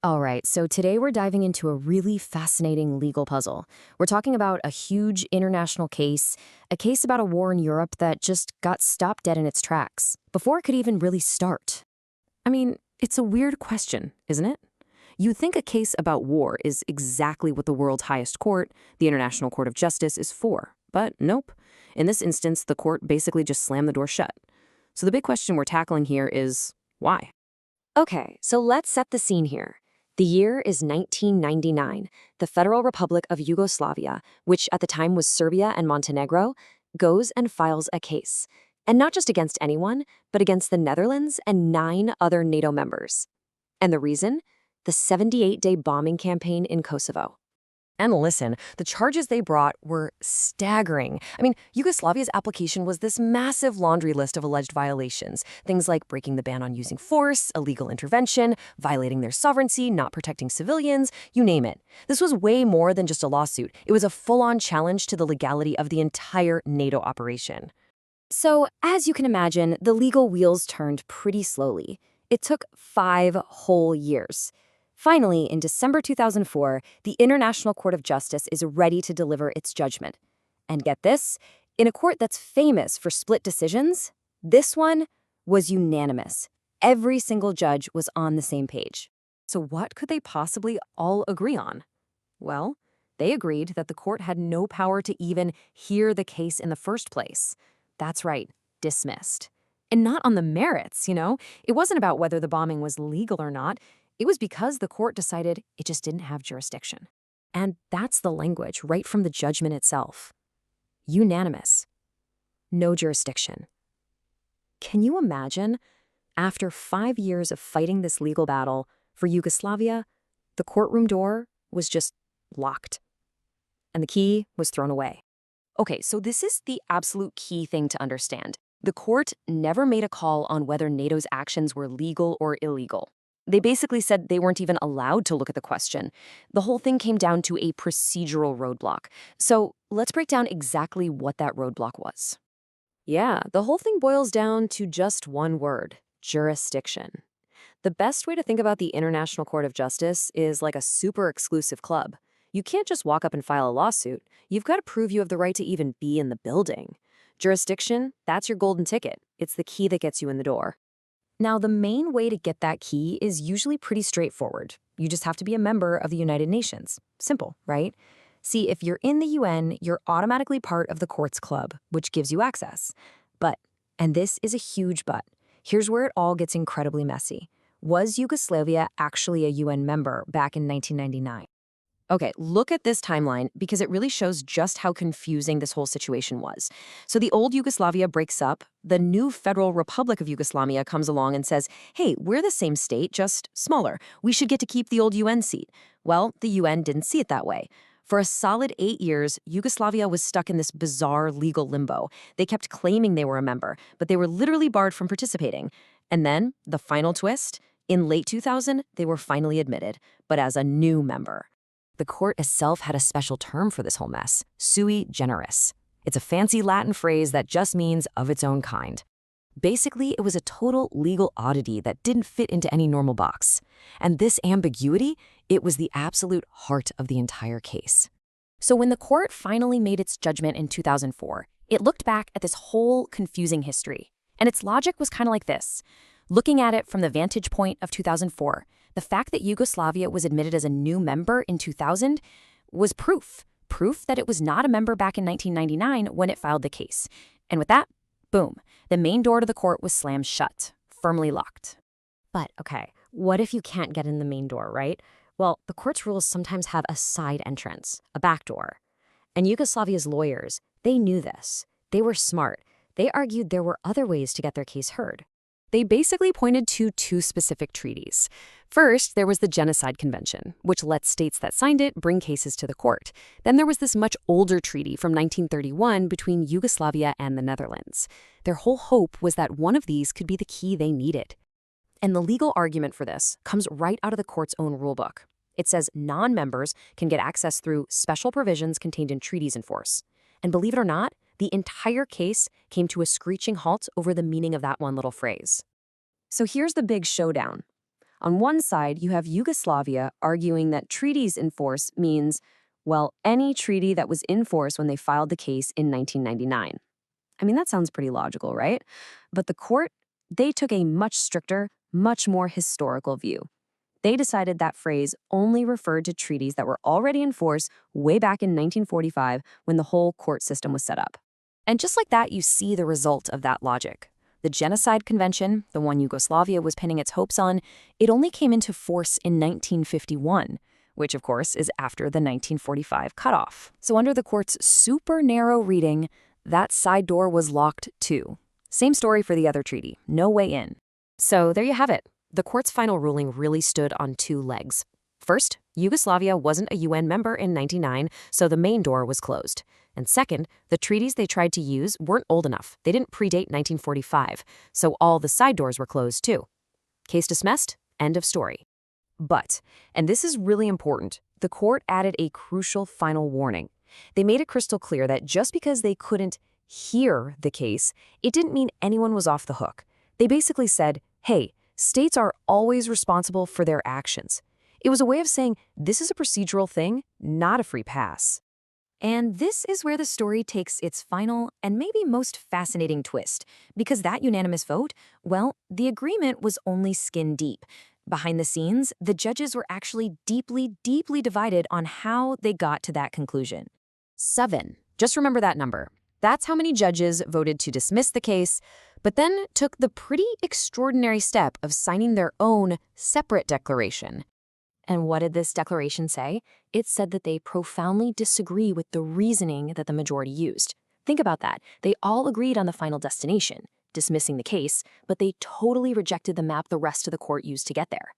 All right, so today we're diving into a really fascinating legal puzzle. We're talking about a huge international case, a case about a war in Europe that just got stopped dead in its tracks, before it could even really start. I mean, it's a weird question, isn't it? You'd think a case about war is exactly what the world's highest court, the International Court of Justice, is for. But nope. In this instance, the court basically just slammed the door shut. So the big question we're tackling here is, why? Okay, so let's set the scene here. The year is 1999. The Federal Republic of Yugoslavia, which at the time was Serbia and Montenegro, goes and files a case. And not just against anyone, but against the Netherlands and 9 other NATO members. And the reason? The 78-day bombing campaign in Kosovo. And listen, the charges they brought were staggering. I mean, Yugoslavia's application was this massive laundry list of alleged violations. Things like breaking the ban on using force, illegal intervention, violating their sovereignty, not protecting civilians, you name it. This was way more than just a lawsuit. It was a full-on challenge to the legality of the entire NATO operation. So, as you can imagine, the legal wheels turned pretty slowly. It took 5 whole years. Finally, in December 2004, the International Court of Justice is ready to deliver its judgment. And get this, in a court that's famous for split decisions, this one was unanimous. Every single judge was on the same page. So what could they possibly all agree on? Well, they agreed that the court had no power to even hear the case in the first place. That's right, dismissed. And not on the merits, It wasn't about whether the bombing was legal or not. It was because the court decided it just didn't have jurisdiction. And that's the language right from the judgment itself. Unanimous. No jurisdiction. Can you imagine? After 5 years of fighting this legal battle, for Yugoslavia, the courtroom door was just locked. And the key was thrown away. Okay, so this is the absolute key thing to understand. The court never made a call on whether NATO's actions were legal or illegal. They basically said they weren't even allowed to look at the question. The whole thing came down to a procedural roadblock. So let's break down exactly what that roadblock was. Yeah, the whole thing boils down to just one word: jurisdiction. The best way to think about the International Court of Justice is like a super exclusive club. You can't just walk up and file a lawsuit. You've got to prove you have the right to even be in the building. Jurisdiction, that's your golden ticket. It's the key that gets you in the door. Now, the main way to get that key is usually pretty straightforward. You just have to be a member of the United Nations. Simple, right? See, if you're in the UN, you're automatically part of the court's club, which gives you access. But, and this is a huge but, here's where it all gets incredibly messy. Was Yugoslavia actually a UN member back in 1999? Okay, look at this timeline because it really shows just how confusing this whole situation was. So the old Yugoslavia breaks up, the new Federal Republic of Yugoslavia comes along and says, hey, we're the same state, just smaller. We should get to keep the old UN seat. Well, the UN didn't see it that way. For a solid 8 years, Yugoslavia was stuck in this bizarre legal limbo. They kept claiming they were a member, but they were literally barred from participating. And then, the final twist, in late 2000, they were finally admitted, but as a new member. The court itself had a special term for this whole mess: sui generis. It's a fancy Latin phrase that just means of its own kind. Basically, it was a total legal oddity that didn't fit into any normal box. And this ambiguity, it was the absolute heart of the entire case. So when the court finally made its judgment in 2004, it looked back at this whole confusing history. And its logic was kind of like this. Looking at it from the vantage point of 2004, the fact that Yugoslavia was admitted as a new member in 2000 was proof that it was not a member back in 1999 when it filed the case. And with that, boom, the main door to the court was slammed shut, firmly locked. But okay, what if you can't get in the main door, right? Well, the court's rules sometimes have a side entrance, a back door. And Yugoslavia's lawyers, they knew this. They were smart. They argued there were other ways to get their case heard. They basically pointed to 2 specific treaties. First, there was the Genocide Convention, which lets states that signed it bring cases to the court. Then there was this much older treaty from 1931 between Yugoslavia and the Netherlands. Their whole hope was that one of these could be the key they needed. And the legal argument for this comes right out of the court's own rulebook. It says non-members can get access through special provisions contained in treaties in force. And believe it or not, the entire case came to a screeching halt over the meaning of that one little phrase. So here's the big showdown. On one side, you have Yugoslavia arguing that treaties in force means, well, any treaty that was in force when they filed the case in 1999. I mean, that sounds pretty logical, right? But the court, they took a much stricter, much more historical view. They decided that phrase only referred to treaties that were already in force way back in 1945 when the whole court system was set up. And just like that, you see the result of that logic. The Genocide Convention, the one Yugoslavia was pinning its hopes on, it only came into force in 1951, which of course is after the 1945 cutoff. So under the court's super narrow reading, that side door was locked too. Same story for the other treaty, no way in. So there you have it. The court's final ruling really stood on two legs. First, Yugoslavia wasn't a UN member in 1999, so the main door was closed. And second, the treaties they tried to use weren't old enough. They didn't predate 1945, so all the side doors were closed too. Case dismissed, end of story. But, and this is really important, the court added a crucial final warning. They made it crystal clear that just because they couldn't hear the case, it didn't mean anyone was off the hook. They basically said, hey, states are always responsible for their actions. It was a way of saying this is a procedural thing, not a free pass. And this is where the story takes its final and maybe most fascinating twist, because that unanimous vote, well, the agreement was only skin deep. Behind the scenes, the judges were actually deeply, deeply divided on how they got to that conclusion. 7. Just remember that number. That's how many judges voted to dismiss the case, but then took the pretty extraordinary step of signing their own separate declaration. And what did this declaration say? It said that they profoundly disagree with the reasoning that the majority used. Think about that. They all agreed on the final destination, dismissing the case, but they totally rejected the map the rest of the court used to get there.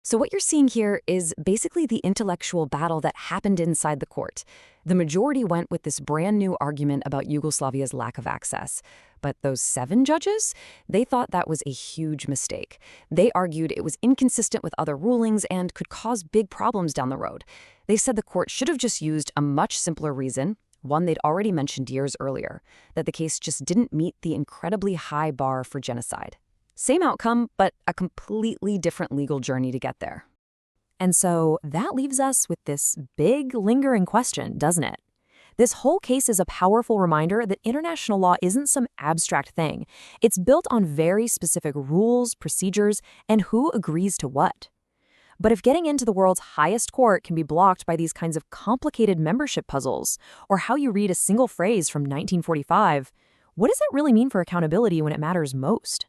So what you're seeing here is basically the intellectual battle that happened inside the court. The majority went with this brand new argument about Yugoslavia's lack of access. But those 7 judges, they thought that was a huge mistake. They argued it was inconsistent with other rulings and could cause big problems down the road. They said the court should have just used a much simpler reason, one they'd already mentioned years earlier, that the case just didn't meet the incredibly high bar for genocide. Same outcome, but a completely different legal journey to get there. And so that leaves us with this big, lingering question, doesn't it? This whole case is a powerful reminder that international law isn't some abstract thing. It's built on very specific rules, procedures, and who agrees to what. But if getting into the world's highest court can be blocked by these kinds of complicated membership puzzles, or how you read a single phrase from 1945, what does that really mean for accountability when it matters most?